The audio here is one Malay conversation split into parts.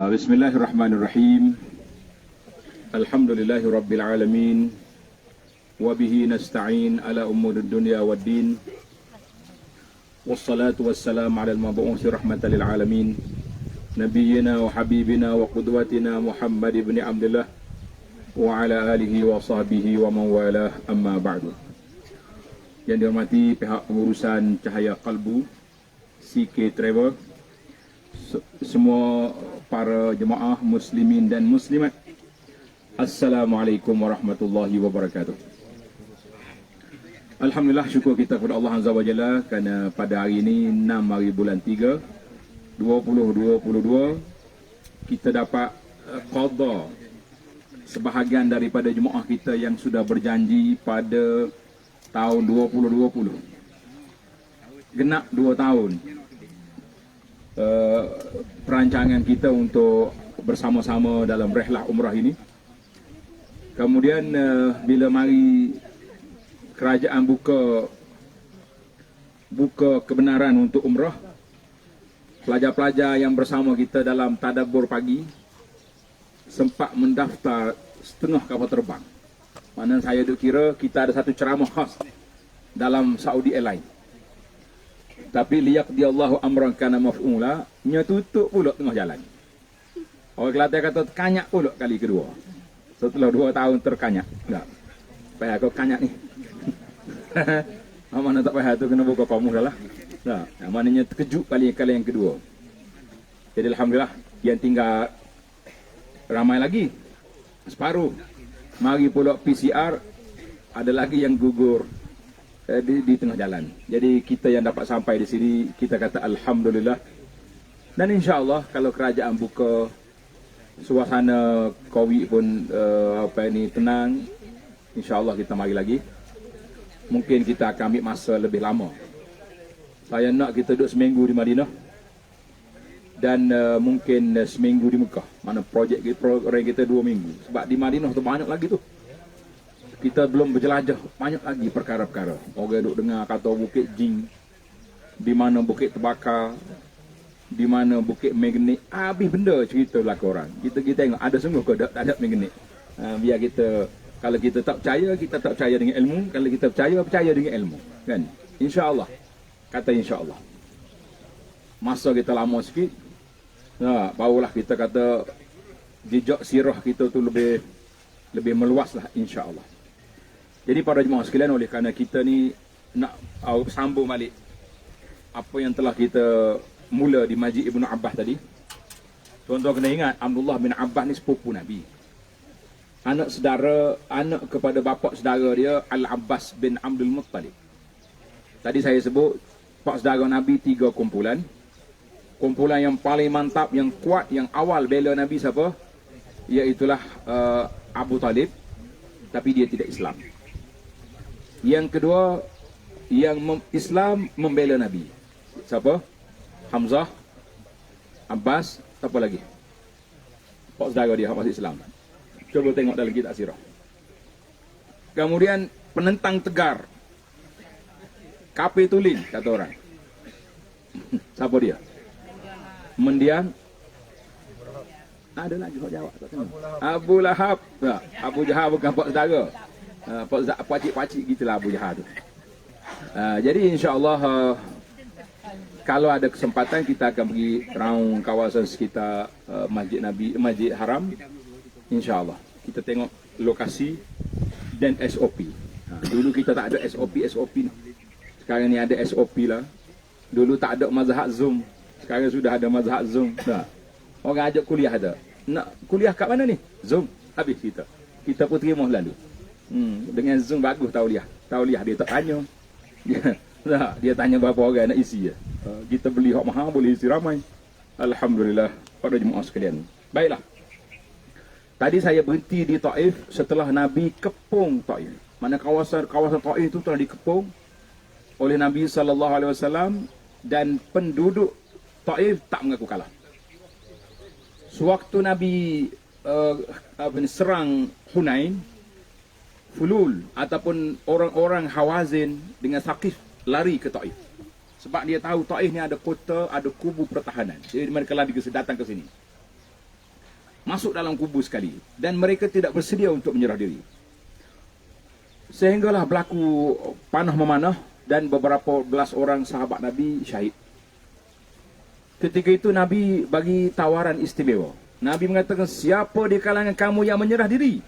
Bismillahirrahmanirrahim. Alhamdulillahi rabbil alamin. Wa bihi nasta'in ala umurid dunya waddin. Wassalatu wassalamu ala al-mab'uthi rahmatan lil alamin. Nabiyyina wa habibina wa qudwatina Muhammad ibn Abdullah wa ala alihi wa sahbihi wa man walah, amma ba'du. Yang dihormati pihak pengurusan Cahaya Kalbu, CK Travel, semua para jemaah muslimin dan muslimat, Assalamualaikum warahmatullahi wabarakatuh. Alhamdulillah, syukur kita kepada Allah Azza wa Jalla kerana pada hari ini 6 hari bulan 3 2022 kita dapat qada sebahagian daripada jemaah kita yang sudah berjanji pada tahun 2020. Genap 2 tahun perancangan kita untuk bersama-sama dalam rehlah umrah ini. Kemudian bila mari kerajaan buka kebenaran untuk umrah, pelajar-pelajar yang bersama kita dalam tadabbur pagi sempat mendaftar setengah kapal terbang. Mana saya duk kira kita ada satu ceramah khas dalam Saudi Airlines. Tapi liyaqdiyallahu amran kana maf'ula, nya tutup pula tengah jalan. Orang Kelantan kata kanyak pula kali kedua. Setelah 2 tahun terkanyak. Tak. Payah kau kanyak ni. Mana tak payah tu kena buka kamu dah lah. Tak. Maknanya terkejut kali yang kedua. Jadi alhamdulillah yang tinggal ramai lagi. Separuh. Mari pula PCR, ada lagi yang gugur di tengah jalan. Jadi kita yang dapat sampai di sini, kita kata alhamdulillah. Dan insya-Allah kalau kerajaan buka, suasana Covid pun tenang, insya-Allah kita mari lagi. Mungkin kita akan ambil masa lebih lama. Saya nak kita duduk seminggu di Madinah dan mungkin seminggu di Mekah. Mana program kita 2 minggu. Sebab di Madinah tu banyak lagi tu. Kita belum berjelajah, banyak lagi perkara-perkara. Orang duk dengar kata Bukit Jing, di mana bukit terbakar, di mana bukit magnet. Habis benda cerita belaka orang. Kita tengok ada sungguh ke tak ada magnet. Biar kita, kalau kita tak percaya, kita tak percaya dengan ilmu. Kalau kita percaya dengan ilmu. Kan? InsyaAllah. Kata insyaAllah. Masa kita lama sikit, barulah kita kata jejak sirah kita tu lebih meluas lah, insyaAllah. Jadi para jemaah sekalian, oleh kerana kita ni nak sambung balik apa yang telah kita mula di Masjid Ibnu Abbas tadi. Tuan-tuan kena ingat, Abdullah bin Abbas ni sepupu Nabi. Anak kepada bapa saudara dia Al-Abbas bin Abdul Muttalib. Tadi saya sebut pak saudara Nabi 3 kumpulan. Kumpulan yang paling mantap, yang kuat, yang awal bela Nabi siapa? Iaitulah Abu Talib. Tapi dia tidak Islam. Yang kedua, yang Islam membela Nabi. Siapa? Hamzah, Abbas, siapa lagi? Pak saudara dia masuk Islam. Cuba tengok dalam kitab sirah. Kemudian penentang tegar, Kapitulin kata orang. Siapa dia? Mendiang. Ada lagi kau jawab. Abu Lahab. Abu Jahal bukan pak saudara. Pakcik-pakcik gitulah Abu Jahal tu. Jadi insya-Allah kalau ada kesempatan kita akan pergi round kawasan sekitar Masjid Nabi, Masjid Haram. Insya-Allah kita tengok lokasi dan SOP. Dulu kita tak ada SOP ni. Sekarang ni ada SOP lah. Dulu tak ada mazhab Zoom. Sekarang sudah ada mazhab Zoom. Orang ajak kuliah ada. Nak kuliah kat mana ni? Zoom. Habis kita. Kita pun terima lalu. Dengan Zoom bagus tauliah. Tauliah dia tak tanya. Dia tanya berapa orang nak isi je. Kita beli hak mahal boleh isi ramai. Alhamdulillah pada jemaah sekalian. Baiklah. Tadi saya berhenti di Taif setelah Nabi kepung Taif. Mana kawasan Taif itu telah dikepung oleh Nabi SAW dan penduduk Taif tak mengaku kalah. Sewaktu Nabi serang Hunain, Fulul ataupun orang-orang Hawazin dengan Saqif lari ke Taif. Sebab dia tahu Taif ni ada kota, ada kubu pertahanan. Jadi mereka lari datang ke sini. masuk dalam kubu sekali, dan mereka tidak bersedia untuk menyerah diri. Sehinggalah berlaku panah memanah dan beberapa belas orang sahabat Nabi syahid. Ketika itu Nabi bagi tawaran istimewa. Nabi mengatakan, siapa di kalangan kamu yang menyerah diri,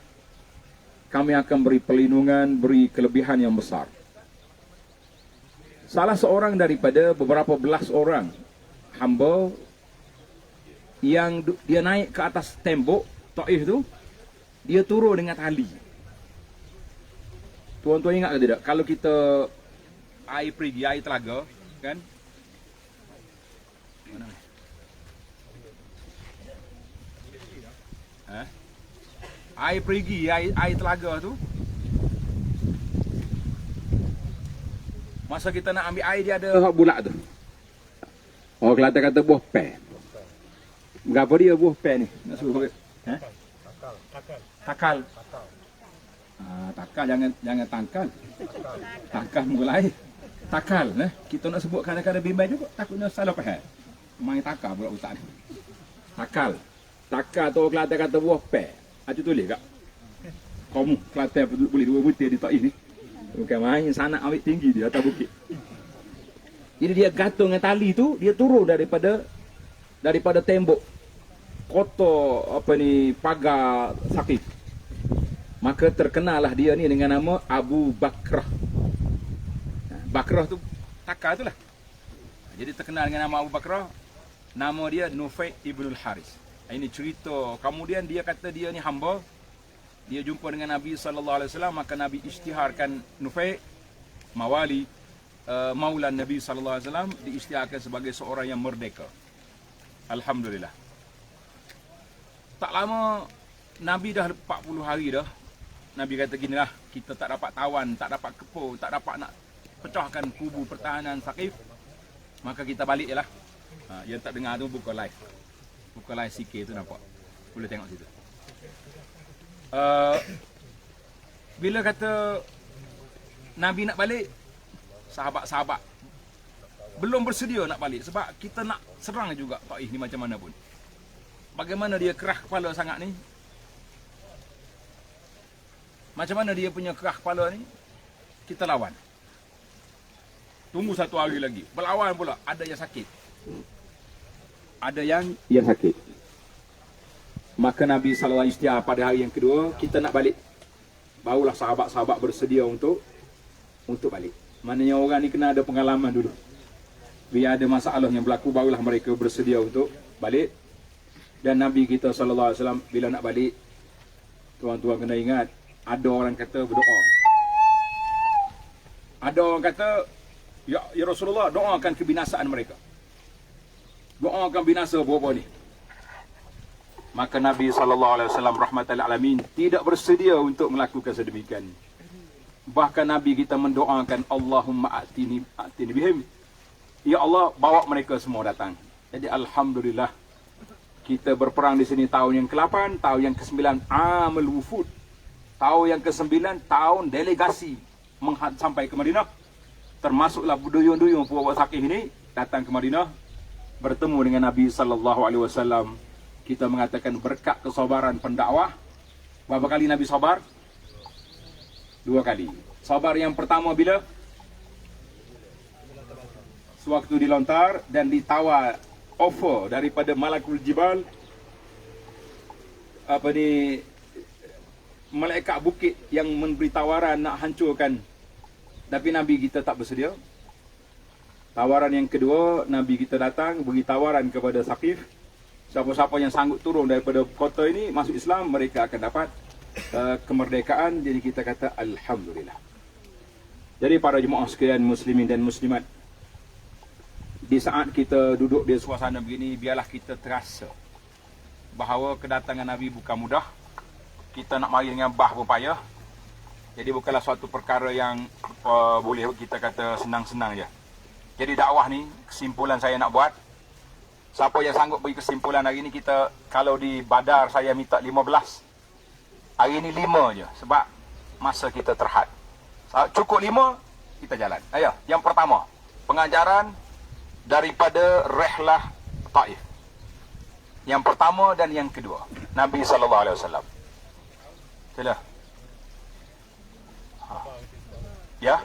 kami akan beri perlindungan, beri kelebihan yang besar. Salah seorang daripada beberapa belas orang hamba yang dia naik ke atas tembok Taif tu, dia turun dengan tali. Tuan-tuan ingat ke tidak? Kalau kita air perigi, air telaga, kan? Mana? Air perigi, air telaga tu, masa kita nak ambil air, dia ada bulat tu. Oh, Kelantan kata buah pe. Berapa dia buah pe ni? Nak suruh takal. Takal, jangan tangkal. Takal mulai. Takal, kita nak sebut kadang-kadang bimbang juga, takutnya salah faham. Main takal pula ustaz ni. Takal. Takal tu Kelantan kata buah pe. Acu tulis kak. Kamu Kelantan boleh dua butir di Taif ni. Bukan main sanak awet tinggi di atas bukit. Jadi dia gantung dengan tali tu, dia turun daripada tembok kotor pagar Saqif. Maka terkenalah dia ni dengan nama Abu Bakrah. Bakrah tu takar tu lah. Jadi terkenal dengan nama Abu Bakrah. Nama dia Nufai Ibnul Haris. Ini cerita. Kemudian dia kata dia ni hamba. Dia jumpa dengan Nabi SAW, maka Nabi isytiharkan Nufai mawali maulan Nabi SAW, diisytiharkan sebagai seorang yang merdeka. Alhamdulillah. Tak lama, Nabi dah 40 hari dah. Nabi kata ginilah, kita tak dapat tawan, tak dapat kepo, tak dapat nak pecahkan kubu pertahanan Saqif, maka kita balik je lah. Yang tak dengar tu buka live. Buka live CK tu nampak. Boleh tengok situ. Bila kata Nabi nak balik, sahabat-sahabat belum bersedia nak balik. Sebab kita nak serang juga Taif ni macam mana pun. Bagaimana dia kerah kepala sangat ni. Macam mana dia punya kerah kepala ni. Kita lawan. Tunggu 1 hari lagi. Berlawan pula. Ada yang sakit. Ada yang sakit. Maka Nabi SAW isytiar pada hari yang kedua, kita nak balik. Barulah sahabat-sahabat bersedia untuk balik. Maknanya orang ni kena ada pengalaman dulu. Bila ada masalah yang berlaku, barulah mereka bersedia untuk balik. Dan Nabi kita SAW bila nak balik, tuan-tuan kena ingat, ada orang kata berdoa. Ada orang kata, Ya Rasulullah, doakan kebinasaan mereka. Doakan binasa berapa ni. Maka Nabi SAW rahmatan lil alamin tidak bersedia untuk melakukan sedemikian. Bahkan Nabi kita mendoakan, Allahumma a'tini bihim. Ya Allah, bawa mereka semua datang. Jadi Alhamdulillah, kita berperang di sini tahun yang ke-8, tahun yang ke-9 Amul Wufud. Tahun yang ke-9 tahun delegasi sampai ke Madinah. Termasuklah duyung-duyung Puak Saqif ini datang ke Madinah, bertemu dengan Nabi SAW. Kita mengatakan berkat kesabaran pendakwah. Berapa kali Nabi sabar? 2 kali. Sabar yang pertama bila? Sewaktu dilontar dan ditawar offer daripada Malakul Jibal, malaikat bukit yang memberi tawaran nak hancurkan. Tapi Nabi kita tak bersedia. Tawaran yang kedua, Nabi kita datang beri tawaran kepada Saqif. Siapa-siapa yang sanggup turun daripada kota ini masuk Islam, mereka akan dapat kemerdekaan. Jadi kita kata Alhamdulillah. Jadi para jemaah sekalian muslimin dan muslimat, di saat kita duduk di suasana begini, biarlah kita terasa bahawa kedatangan Nabi bukan mudah. Kita nak mari dengan bah berpayah. Jadi bukanlah suatu perkara yang boleh kita kata senang-senang je. Jadi dakwah ni, kesimpulan saya nak buat, siapa yang sanggup beri kesimpulan hari ni, kita kalau di Badar saya minta 15. Hari ni 5 je sebab masa kita terhad. Cukup 5, kita jalan. Ayo, yang pertama, pengajaran daripada Rihlah Taif. Yang pertama dan yang kedua, Nabi SAW. Sila. Ya?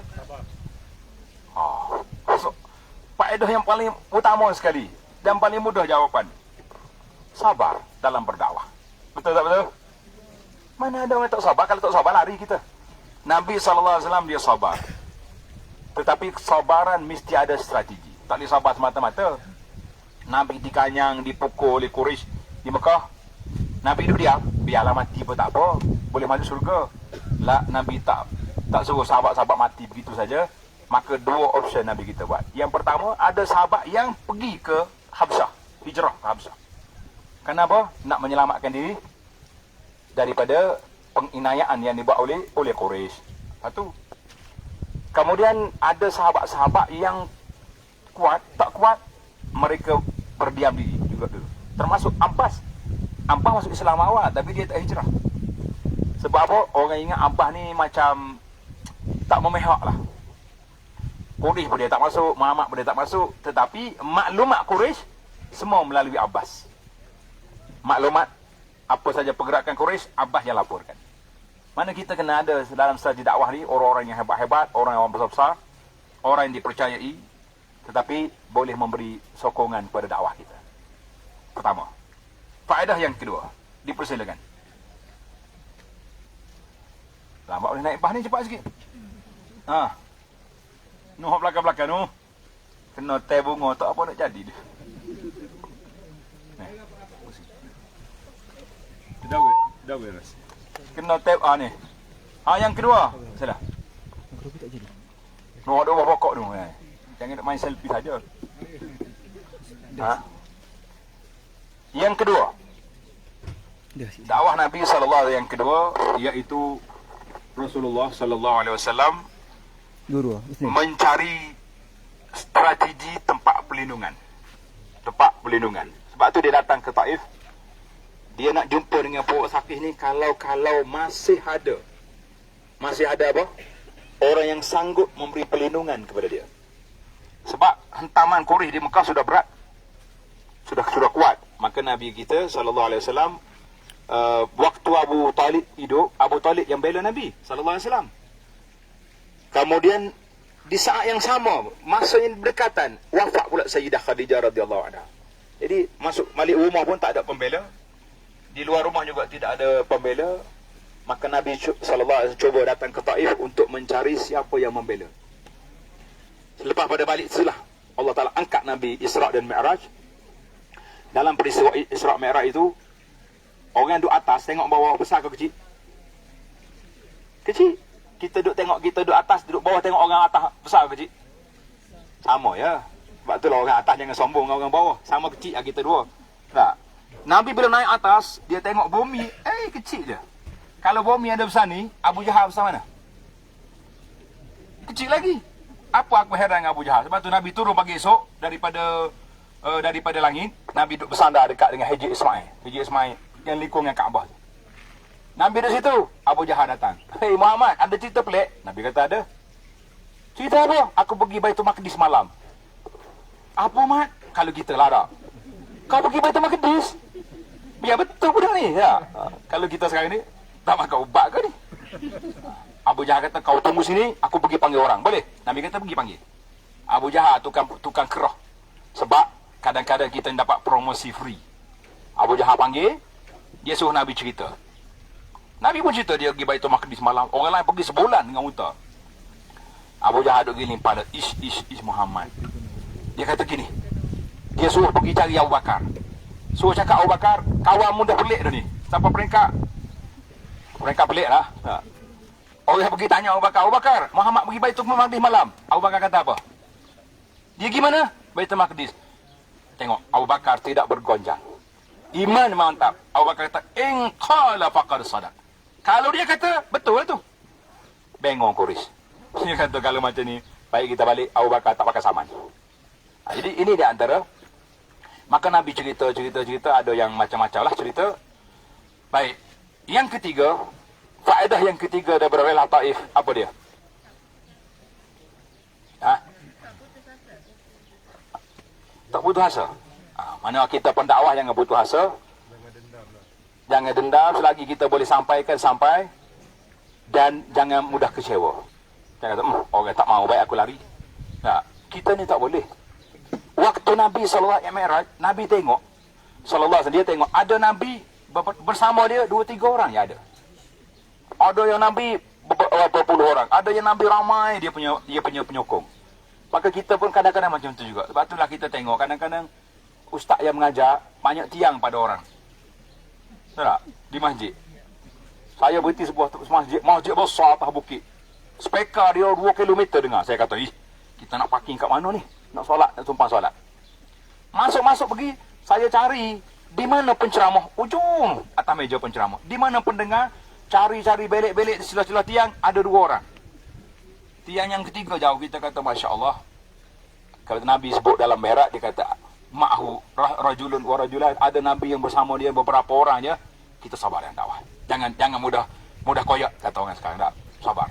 So, faedah yang paling utama sekali dan paling mudah jawapan. Sabar dalam berdakwah. Betul tak betul? Mana ada orang tak sabar? Kalau tak sabar lari kita. Nabi SAW dia sabar. Tetapi kesabaran mesti ada strategi. Tak boleh sabar semata-mata. Nabi dikanyang, dipukul oleh Quraisy di Mekah. Nabi hidup diam, biarlah mati pun tak apa, boleh masuk syurga. Lah, Nabi tak suruh sahabat-sahabat mati begitu saja. Maka dua option Nabi kita buat. Yang pertama, ada sahabat yang pergi ke Habsyah, hijrah ke Habsyah. Kenapa? Nak menyelamatkan diri daripada penginayaan yang dibuat oleh Quraisy. Satu. Kemudian ada sahabat-sahabat yang kuat, tak kuat, mereka berdiam diri juga dulu. Termasuk Abbas. Abbas masuk Islam awal, tapi dia tak hijrah. Sebab apa? Orang ingat Abbas ni macam tak memihak lah. Quraisy pun dia tak masuk, Muhammad pun dia tak masuk. Tetapi maklumat Quraisy semua melalui Abbas. Maklumat apa saja pergerakan Quraisy, Abbas yang laporkan. Mana kita kena ada dalam strategi dakwah ni orang-orang yang hebat-hebat, orang yang besar-besar, orang yang dipercayai, tetapi boleh memberi sokongan kepada dakwah kita. Pertama. Faedah yang kedua, dipersilakan. Lambat boleh naik bah ni cepat sikit. Nuh belakang-belakang tu. Kena teh bunga tak apa nak jadi dia. Dah beres. Kena tap ni. Yang kedua. Salah. Nuh ada buah pokok tu. Jangan nak main selfie saja. Yang kedua. Dakwah Nabi SAW yang kedua, iaitu Rasulullah SAW mencari strategi tempat perlindungan. Tempat perlindungan. Sebab tu dia datang ke Taif. Dia nak jumpa dengan Purwok Saqif ni kalau masih ada apa? Orang yang sanggup memberi perlindungan kepada dia. Sebab hentaman Quraisy di Mekah sudah berat. Sudah kuat. Maka Nabi kita SAW, waktu Abu Talib hidup, Abu Talib yang bela Nabi SAW. Kemudian di saat yang sama, masa yang berdekatan, wafat pula Sayyidah Khadijah radhiyallahu anha. Jadi masuk balik rumah pun tak ada pembela. Di luar rumah juga tidak ada pembela. Maka Nabi SAW cuba datang ke Taif untuk mencari siapa yang membela. Selepas pada balik itulah Allah Ta'ala angkat Nabi Isra' dan Mi'raj. Dalam peristiwa Isra' Mi'raj itu, orang duduk atas tengok bawah besar ke kecil? Kecil. Kita duduk atas, duduk bawah tengok orang atas besar ke kecil? Sama ya. Sebab itulah orang atas jangan sombong dengan orang bawah. Sama kecil lah kita dua. Tak. Nabi bila naik atas, dia tengok bumi, kecil je. Kalau bumi ada besar ni, Abu Jahal besar mana? Kecil lagi. Apa aku heran dengan Abu Jahal? Sebab tu Nabi turun pagi esok daripada langit. Nabi duduk bersandar dekat dengan Haji Ismail. Haji Ismail yang likung dengan Kaabah. Nabi duduk situ. Abu Jahal datang. Hei Muhammad, ada cerita pelik? Nabi kata ada. Cerita apa? Aku pergi Baitul Maqdis malam. Apa Mat? Kalau kita larak. Kau pergi Baitul Maqdis? Ya betul budak ni. Ya. Kalau kita sekarang ni, tak makan ubat ke ni? Abu Jahal kata, kau tunggu sini, aku pergi panggil orang. Boleh? Nabi kata pergi panggil. Abu Jahal tukang kerah. Sebab kadang-kadang kita dapat promosi free. Abu Jahal panggil, dia suruh Nabi cerita. Nabi pun cerita dia pergi Baitul Maqdis malam. Orang lain pergi sebulan dengan unta. Abu Jahal duduk gini pada Ish Muhammad. Dia kata gini. Dia suruh pergi cari Abu Bakar. Suruh cakap Abu Bakar, kawanmu dah pelik dah ni. Sampai peringkat pelik lah. Orang pergi tanya Abu Bakar, Muhammad pergi Baitul Maqdis malam. Abu Bakar kata apa? Dia gimana? Baitul Maqdis. Tengok, Abu Bakar tidak bergonjang. Iman mantap. Abu Bakar kata, in qala faqad sadaq. Kalau dia kata, betul lah tu. Bengong Quraisy. Dia kata kalau macam ni, baik kita balik, Abu Bakar tak pakai saman. Jadi ini di antara. Maka Nabi cerita, ada yang macam-macam lah cerita. Baik. Yang ketiga, faedah yang ketiga daripada wilayah Taif, apa dia? Tak putus asa. Mana kita pendakwah jangan putus asa. Jangan dendam selagi kita boleh sampaikan sampai. Dan jangan mudah kecewa. Jangan kata, orang tak mau baik aku lari. Nah, kita ni tak boleh. Waktu Nabi SAW yang Mi'raj, Nabi tengok. SAW dia tengok, ada Nabi bersama dia 2-3 orang yang ada. Ada yang Nabi berapa puluh orang. Ada yang Nabi ramai dia punya penyokong. Maka kita pun kadang-kadang macam tu juga. Sebab itulah kita tengok kadang-kadang ustaz yang mengajar banyak tiang pada orang. Tahu tak? Di masjid. Saya berhenti sebuah masjid besar atas bukit. Speaker dia 2 kilometer dengar. Saya kata, kita nak parking kat mana ni? Nak solat, nak tumpang solat. Masuk-masuk pergi, saya cari di mana penceramah. Ujung atas meja penceramah. Di mana pendengar, cari-cari belik-belik di sila-sila tiang, ada 2 orang. Tiang yang ketiga jauh, kita kata Masya Allah. Kalau Nabi sebut dalam Mi'raj, dia kata ma'hu rajulun wa rajulan, ada Nabi yang bersama dia beberapa orang je. Kita sabar yang dakwah. Jangan mudah koyak kata orang sekarang. Tak, sabar.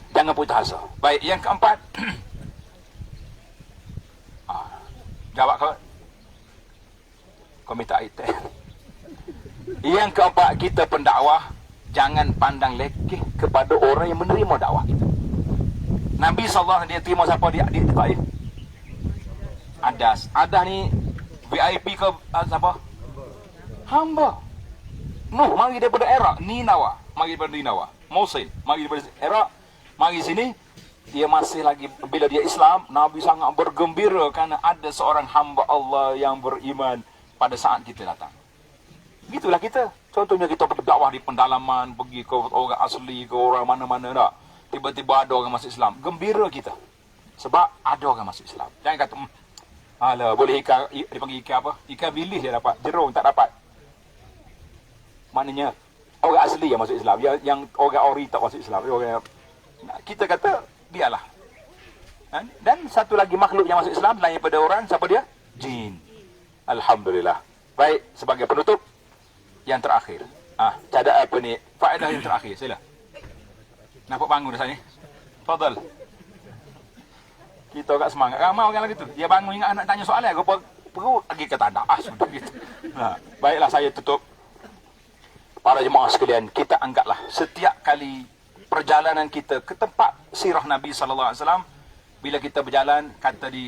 Jangan putus asa. Baik, yang keempat. Jawab kau minta ayat. Yang keempat, kita pendakwah jangan pandang lekeh kepada orang yang menerima dakwah kita. Nabi SAW dia terima siapa dia di Taif? Adas ni VIP ke siapa? Hamba. Nuh mari daripada Iraq, Ninawa, mari daripada Ninawa. Mosul mari daripada Iraq, mari sini. Dia masih lagi, bila dia Islam, Nabi sangat bergembira kerana ada seorang hamba Allah yang beriman pada saat kita datang. Gitulah kita. Contohnya kita berdakwah di pendalaman, pergi ke orang asli, ke orang mana-mana tak. Tiba-tiba ada orang masuk Islam. Gembira kita. Sebab ada orang masuk Islam. Jangan kata, alah, boleh ikan, dipanggil ikan apa? Ikan bilis dia dapat, jerung tak dapat. Maknanya, orang asli yang masuk Islam. Yang orang ori tak masuk Islam. Kita kata, biarlah. Dan satu lagi makhluk yang masuk Islam selain daripada orang, siapa dia? Jin. Alhamdulillah. Baik, sebagai penutup, yang terakhir. Cadang apa ni? Faedah yang terakhir, sila. Nampak bangun dah saya. Fadal. Kita agak semangat. Ramai orang lagi tu. Dia bangun ingat nak tanya soalan. Apa perut lagi kata tak. Sudah gitu. Baiklah, saya tutup. Para jemaah sekalian, kita anggaplah setiap kali perjalanan kita ke tempat sirah Nabi SAW, bila kita berjalan,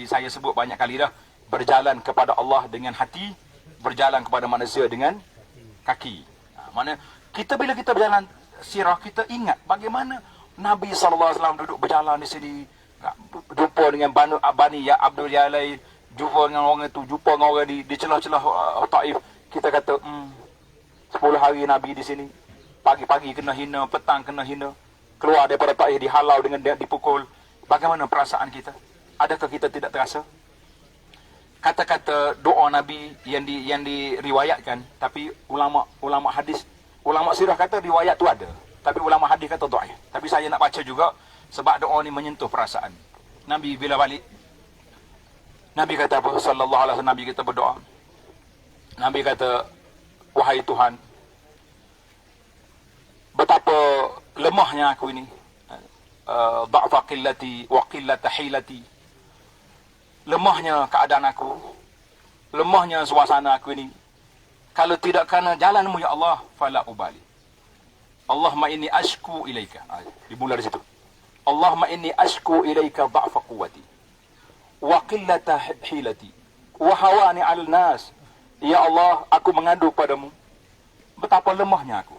saya sebut banyak kali dah, berjalan kepada Allah dengan hati, berjalan kepada manusia dengan kaki. Mana kita bila kita berjalan sirah, kita ingat bagaimana Nabi SAW duduk berjalan di sini, jumpa dengan Bani ya Abdul Yalai, jumpa dengan orang itu, jumpa dengan orang di celah-celah Taif. Kita kata 10 hari Nabi di sini, pagi-pagi kena hina, petang kena hina, keluar daripada Taif dihalau dengan dipukul. Bagaimana perasaan kita? Adakah kita tidak terasa? Kata-kata doa Nabi yang diriwayatkan, tapi ulama hadis, ulama sirah kata riwayat tu ada, tapi ulama hadis kata dhaif. Tapi saya nak baca juga sebab doa ni menyentuh perasaan. Nabi bila balik, Nabi kata apa? Sallallahu alaihi wasallam, Nabi kita berdoa. Nabi kata, wahai Tuhan, betapa lemahnya aku ini. Dha'fa qillati wa qillata hilati. Lemahnya keadaan aku, lemahnya suasana aku ini. Kalau tidak kerana jalanmu ya Allah, fala ubali. Allahumma inni ashku ilaika. Dimulai dari situ. Allahumma inni ashku ilaika dha'fa quwwati wa qillata hilati wa hawani 'alal nas. Ya Allah, aku mengadu padamu betapa lemahnya aku,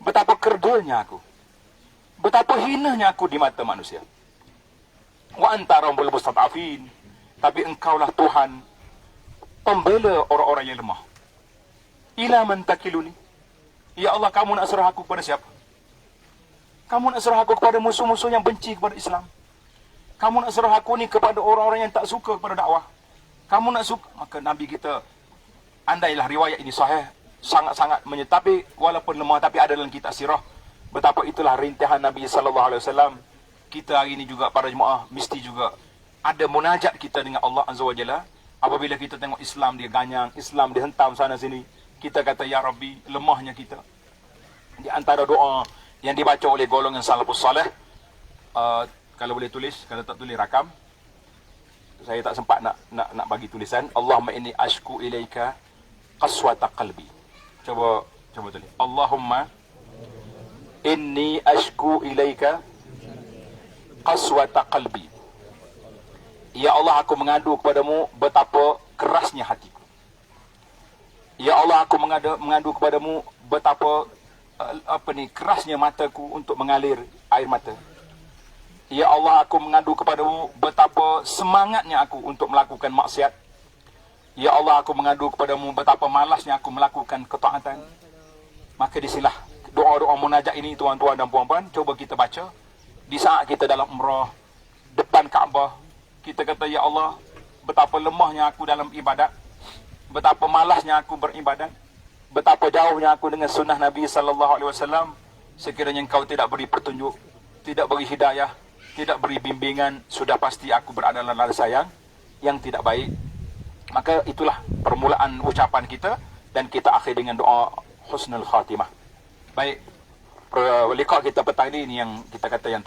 betapa kerdilnya aku, betapa hinanya aku di mata manusia. Wa anta rabbul mustad'afin. Tapi engkaulah Tuhan pembela orang-orang yang lemah. Ila man takiluni. Ya Allah, kamu nak serah aku kepada siapa? Kamu nak serah aku kepada musuh-musuh yang benci kepada Islam. Kamu nak serah aku ni kepada orang-orang yang tak suka kepada dakwah. Kamu nak suka. Maka Nabi kita, andailah riwayat ini sahih, sangat-sangat tapi walaupun lemah, tapi ada dalam kitab sirah. Betapa itulah rintihan Nabi SAW. Kita hari ini juga, para jemaah, mesti juga ada munajat kita dengan Allah Azza wa Jalla. Apabila kita tengok Islam dia ganyang, Islam dia hentam sana sini, kita kata, Ya Rabbi, lemahnya kita. Di antara doa yang dibaca oleh golongan salafus salih, kalau boleh tulis, kalau tak tulis rakam. saya tak sempat nak bagi tulisan. Allahumma inni ashku ilaika qaswata qalbi. Coba tulis. Allahumma inni ashku ilaika qaswata qalbi. Ya Allah, aku mengadu kepadamu betapa kerasnya hatiku. Ya Allah, aku mengadu kepadamu betapa kerasnya mataku untuk mengalir air mata. Ya Allah, aku mengadu kepadamu betapa semangatnya aku untuk melakukan maksiat. Ya Allah, aku mengadu kepadamu betapa malasnya aku melakukan ketaatan. Maka disilah doa-doa munajat ini, tuan-tuan dan puan-puan, coba kita baca di saat kita dalam umrah depan Kaabah. Kita kata, ya Allah, betapa lemahnya aku dalam ibadat, betapa malasnya aku beribadat, betapa jauhnya aku dengan sunnah Nabi SAW. Sekiranya engkau tidak beri petunjuk, tidak beri hidayah, tidak beri bimbingan, sudah pasti aku berada dalam landas yang tidak baik. Maka itulah permulaan ucapan kita, dan kita akhir dengan doa husnul khatimah. Baik, liqa kita petang ini yang kita kata yang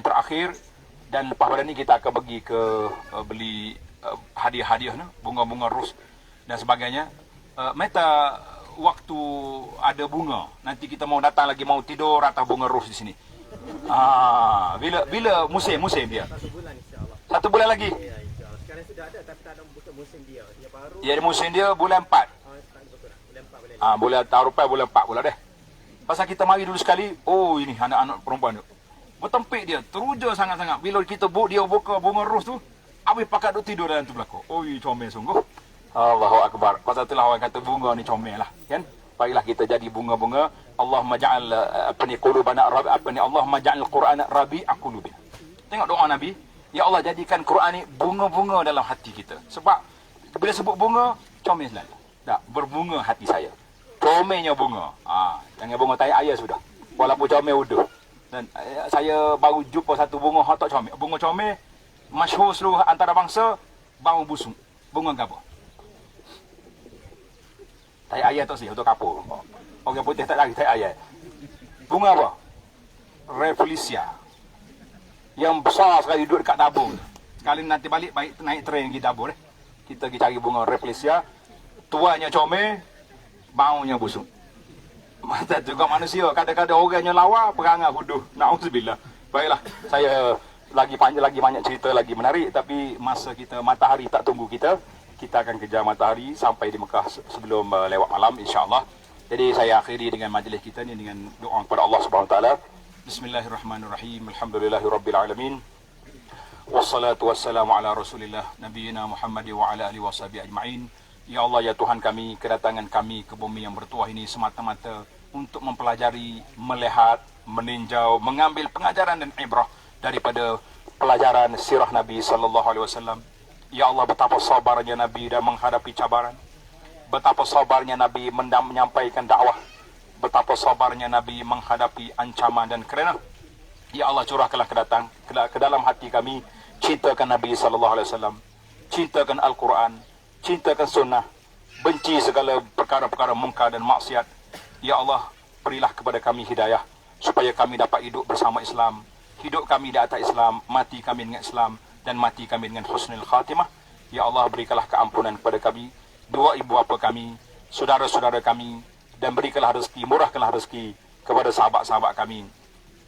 terakhir, dan lepas pada ni kita akan pergi ke beli hadiah-hadiah, bunga-bunga ros dan sebagainya. Meta waktu ada bunga, nanti kita mau datang lagi, mau tidur atas bunga ros di sini. Bila musim dia? 1 bulan insya-Allah. 1 bulan lagi. Ya, insya-Allah. Sekarang sudah ada, tapi tak ada bukan musim dia. Dia baru. Ya, musim dia bulan 4. Betul. Bulan 4 bulan. Bulan Tarupai bulan 4 pula deh. Pasal kita mari dulu sekali, oh ini anak-anak perempuan tu. Bertempik dia, teruja sangat-sangat. Bila dia buka bunga ros tu, habis pakat duk tidur dalam tu belakang. Oi, comel sungguh. Allahu Akbar. Pasal itulah orang kata bunga ni comel lah, kan? Baiklah kita jadi bunga-bunga. Allahumma ja'al qulubana Allahumma ja'al Qur'ana rabi'a qulubina. Tengok doa Nabi, ya Allah, jadikan Quran ni bunga-bunga dalam hati kita. Sebab bila sebut bunga, comel selalu. Tak, berbunga hati saya. Comelnya bunga. Jangan bunga tai ayah sudah. Walaupun comel udah. Dan saya baru jumpa satu bunga hotok comel. Bunga comel masyhur seluruh antarabangsa, bau busung. Bunga apa? Tai ayah tu sih untuk kapur. Orang putih tak lagi tai ayah. Bunga apa? Rafflesia. Yang besar sekali duduk dekat dapur. Sekali nanti balik baik naik train pergi dapur Kita pergi cari bunga Rafflesia. Tuanya comel, baunya busung. Macam juga manusia, kadang-kadang orangnya lawa, perangai bodoh. Na'udzubillah. Baiklah, saya lagi banyak cerita, lagi menarik, tapi masa kita matahari tak tunggu kita. Kita akan kejar matahari sampai di Mekah sebelum lewat malam, insya-Allah. Jadi saya akhiri dengan majlis kita ni dengan doa kepada Allah Subhanahu Wa Taala. Bismillahirrahmanirrahim. Alhamdulillahirabbil alamin. Wassalatu wassalamu ala Rasulillah nabiyina Muhammad wa ala alihi washabihi ajmain. Ya Allah, ya Tuhan kami, kedatangan kami ke bumi yang bertuah ini semata-mata untuk mempelajari, melihat, meninjau, mengambil pengajaran dan ibrah daripada pelajaran sirah Nabi sallallahu alaihi wasallam. Ya Allah, betapa sabarnya Nabi dalam menghadapi cabaran. Betapa sabarnya Nabi menyampaikan dakwah. Betapa sabarnya Nabi menghadapi ancaman dan kerana. Ya Allah, curahkanlah ke dalam hati kami cintakan Nabi sallallahu alaihi wasallam, cintakan Al-Quran, cintakan sunnah, benci segala perkara-perkara mungkar dan maksiat. Ya Allah, berilah kepada kami hidayah supaya kami dapat hidup bersama Islam, hidup kami di atas Islam, mati kami dengan Islam, dan mati kami dengan husnul khatimah. Ya Allah, berikanlah keampunan kepada kami, dua ibu bapa kami, saudara-saudara kami, dan berikanlah rezeki, murahkanlah rezeki kepada sahabat-sahabat kami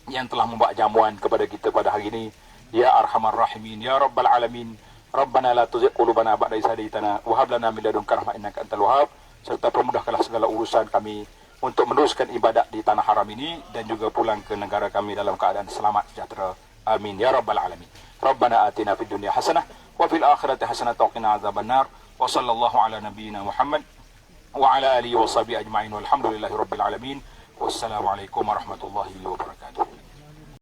yang telah membawa jamuan kepada kita pada hari ini. Ya Arhamar Rahimin, Ya Rabbal Alamin. Rabbana la tuzigh qulubana ba'da idh hadaytana wa hab lana min ladunka rahmah innaka antal wahhab. Serta permudahkanlah segala urusan kami untuk meneruskan ibadat di tanah haram ini dan juga pulang ke negara kami dalam keadaan selamat sejahtera. Amin ya rabbal alamin. Rabbana atina fid dunya hasanah wa fil akhirati hasanah wa qina adzabannar. Wa sallallahu ala nabiyyina Muhammad wa ala alihi wa sahbihi ajma'in walhamdulillahi rabbil alamin. Wassalamu alaikum warahmatullahi wabarakatuh.